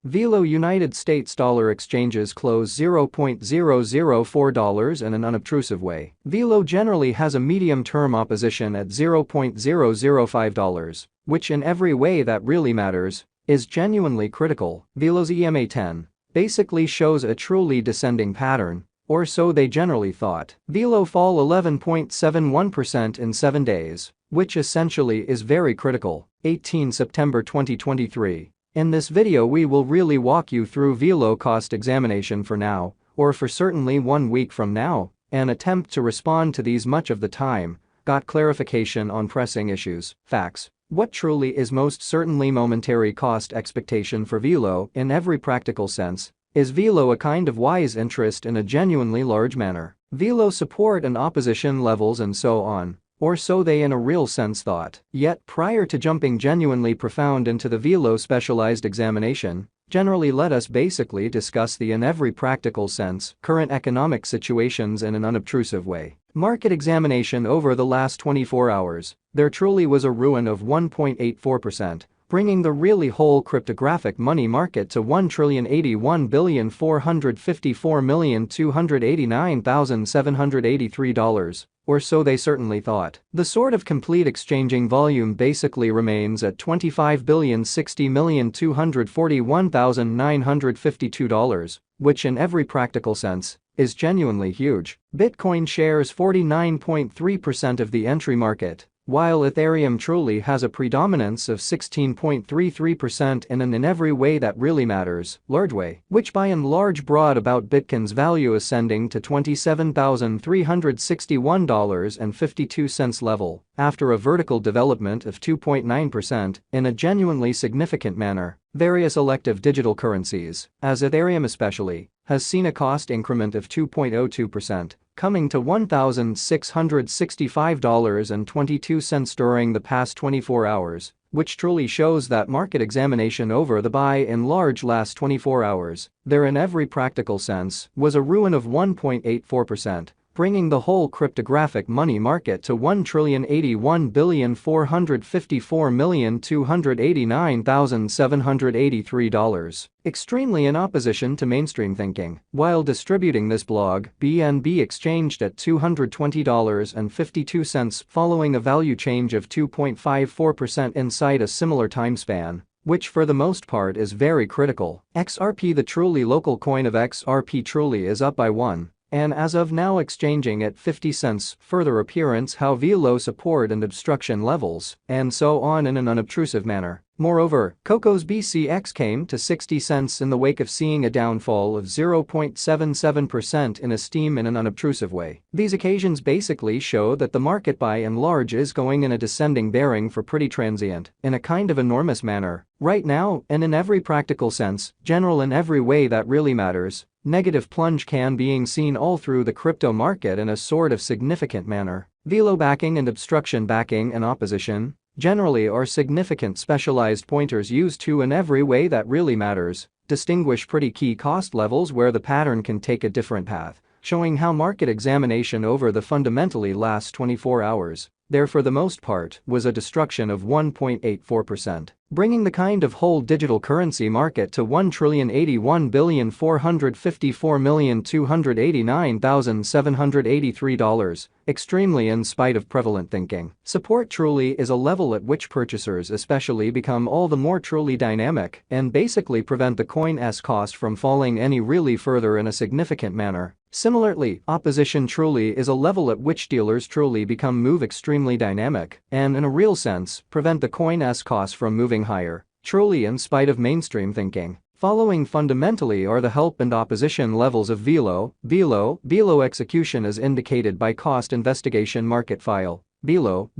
Velo United States dollar exchanges close $0.004 in an unobtrusive way. Velo generally has a medium-term opposition at $0.005, which in every way that really matters is genuinely critical. Velo's EMA10 basically shows a truly descending pattern, or so they generally thought. Velo fall 11.71% in 7 days, which essentially is very critical. 18 September 2023. In this video we will really walk you through Velo cost examination for now, or for certainly 1 week from now, and attempt to respond to these much of the time, got clarification on pressing issues, facts. What truly is most certainly momentary cost expectation for Velo in every practical sense? Is Velo a kind of wise interest in a genuinely large manner? Velo support and opposition levels and so on, or so they in a real sense thought. Yet prior to jumping genuinely profound into the Velo specialized examination, generally let us basically discuss the in every practical sense current economic situations in an unobtrusive way. Market examination over the last 24 hours, there truly was a ruin of 1.84%. Bringing the really whole cryptographic money market to $1,081,454,289,783, or so they certainly thought. The sort of complete exchanging volume basically remains at $25,060,241,952, which in every practical sense is genuinely huge. Bitcoin shares 49.3% of the entry market, while Ethereum truly has a predominance of 16.33% in an in every way that really matters, large way, which by and large brought about Bitcoin's value ascending to $27,361.52 level, after a vertical development of 2.9% in a genuinely significant manner. Various elective digital currencies, as Ethereum especially, has seen a cost increment of 2.02%. Coming to $1,665.22 during the past 24 hours, which truly shows that market examination over the by and large last 24 hours, there in every practical sense, was a ruin of 1.84%. Bringing the whole cryptographic money market to $1,081,454,289,783. Extremely in opposition to mainstream thinking. While distributing this blog, BNB exchanged at $220.52 following a value change of 2.54% inside a similar time span, which for the most part is very critical. XRP, the truly local coin of XRP, truly is up by 1. And as of now exchanging at 50 cents, further appearance how Velo support and obstruction levels, and so on in an unobtrusive manner. Moreover, Coco's BCX came to 60 cents in the wake of seeing a downfall of 0.77% in esteem in an unobtrusive way. These occasions basically show that the market by and large is going in a descending bearing for pretty transient, in a kind of enormous manner, right now, and in every practical sense, general in every way that really matters. Negative plunge can being seen all through the crypto market in a sort of significant manner. Velo backing and obstruction backing and opposition generally are significant specialized pointers used to in every way that really matters distinguish pretty key cost levels where the pattern can take a different path, showing how market examination over the fundamentally last 24 hours, there for the most part, was a destruction of 1.84%. Bringing the kind of whole digital currency market to $1,081,454,289,783, extremely in spite of prevalent thinking. Support truly is a level at which purchasers especially become all the more truly dynamic and basically prevent the coin's cost from falling any really further in a significant manner. Similarly, opposition truly is a level at which dealers truly become move extremely dynamic and in a real sense prevent the coin's cost from moving higher, truly in spite of mainstream thinking. Following fundamentally are the help and opposition levels of Velo. Velo execution is indicated by cost investigation market file. Velo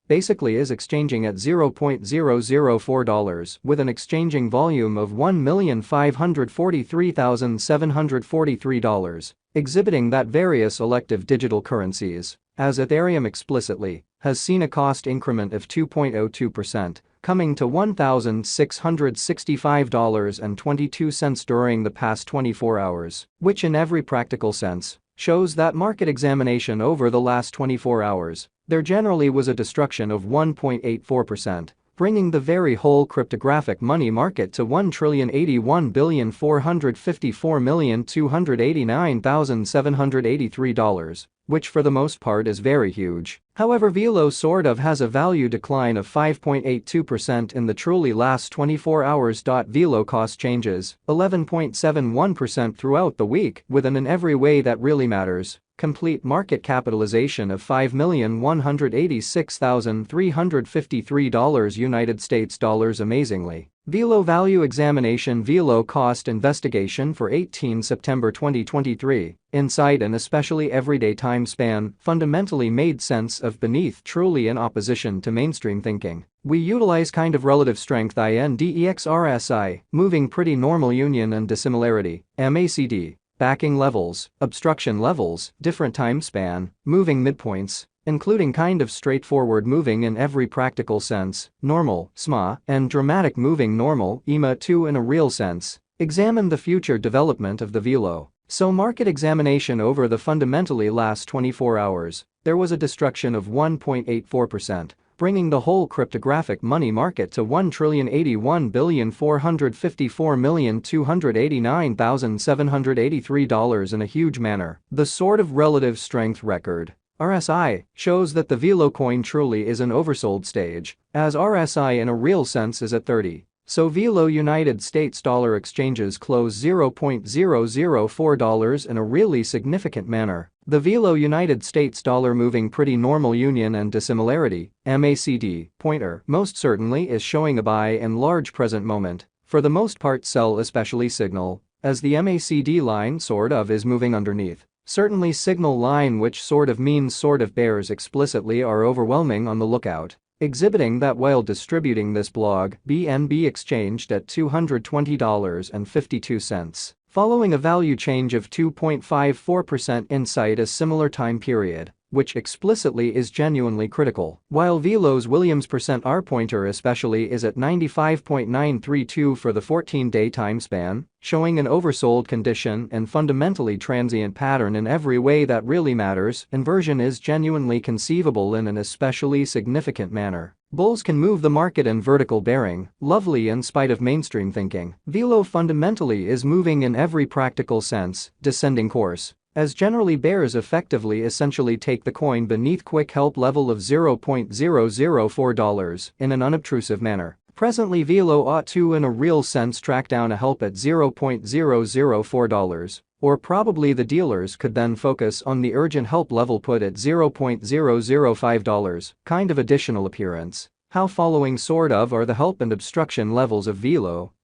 basically is exchanging at $0.004 with an exchanging volume of $1,543,743, exhibiting that various elective digital currencies, as Ethereum explicitly, has seen a cost increment of 2.02%, coming to $1,665.22 during the past 24 hours, which in every practical sense shows that market examination over the last 24 hours, there generally was a destruction of 1.84%, bringing the very whole cryptographic money market to $1,081,454,289,783, which for the most part is very huge. However, Velo sort of has a value decline of 5.82% in the truly last 24 hours. Velo cost changes 11.71% throughout the week, with an in every way that really matters. Complete market capitalization of $5,186,353 United States dollars. Amazingly, Velo value examination. Velo cost investigation for 18 September 2023. Insight and especially everyday time span fundamentally made sense of beneath, truly in opposition to mainstream thinking. We utilize kind of relative strength index RSI, moving pretty normal union and dissimilarity, MACD. Backing levels, obstruction levels, different time span, moving midpoints, including kind of straightforward moving in every practical sense, normal, SMA, and dramatic moving normal, EMA2 in a real sense. Examine the future development of the Velo. So market examination over the fundamentally last 24 hours, there was a destruction of 1.84%. Bringing the whole cryptographic money market to $1,081,454,289,783 in a huge manner. The sort of relative strength record RSI shows that the Velo coin truly is an oversold stage, as RSI in a real sense is at 30. So Velo United States dollar exchanges close $0.004 in a really significant manner. The Velo United States dollar moving pretty normal union and dissimilarity, MACD, pointer, most certainly is showing a buy in large present moment. For the most part sell especially signal, as the MACD line sort of is moving underneath. Certainly signal line, which sort of means sort of bears explicitly, are overwhelming on the lookout. Exhibiting that while distributing this blog, BNB exchanged at $220.52. Following a value change of 2.54% inside a similar time period, which explicitly is genuinely critical. While Velo's Williams %R pointer especially is at 95.932 for the 14-day time span, showing an oversold condition and fundamentally transient pattern in every way that really matters. Inversion is genuinely conceivable in an especially significant manner. Bulls can move the market in vertical bearing, lovely in spite of mainstream thinking. Velo fundamentally is moving in every practical sense, descending course, as generally bears effectively essentially take the coin beneath quick help level of $0.004 in an unobtrusive manner. Presently Velo ought to in a real sense track down a help at $0.004, or probably the dealers could then focus on the urgent help level put at $0.005, kind of additional appearance. How following sort of are the help and obstruction levels of Velo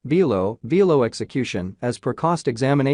execution as per cost examination.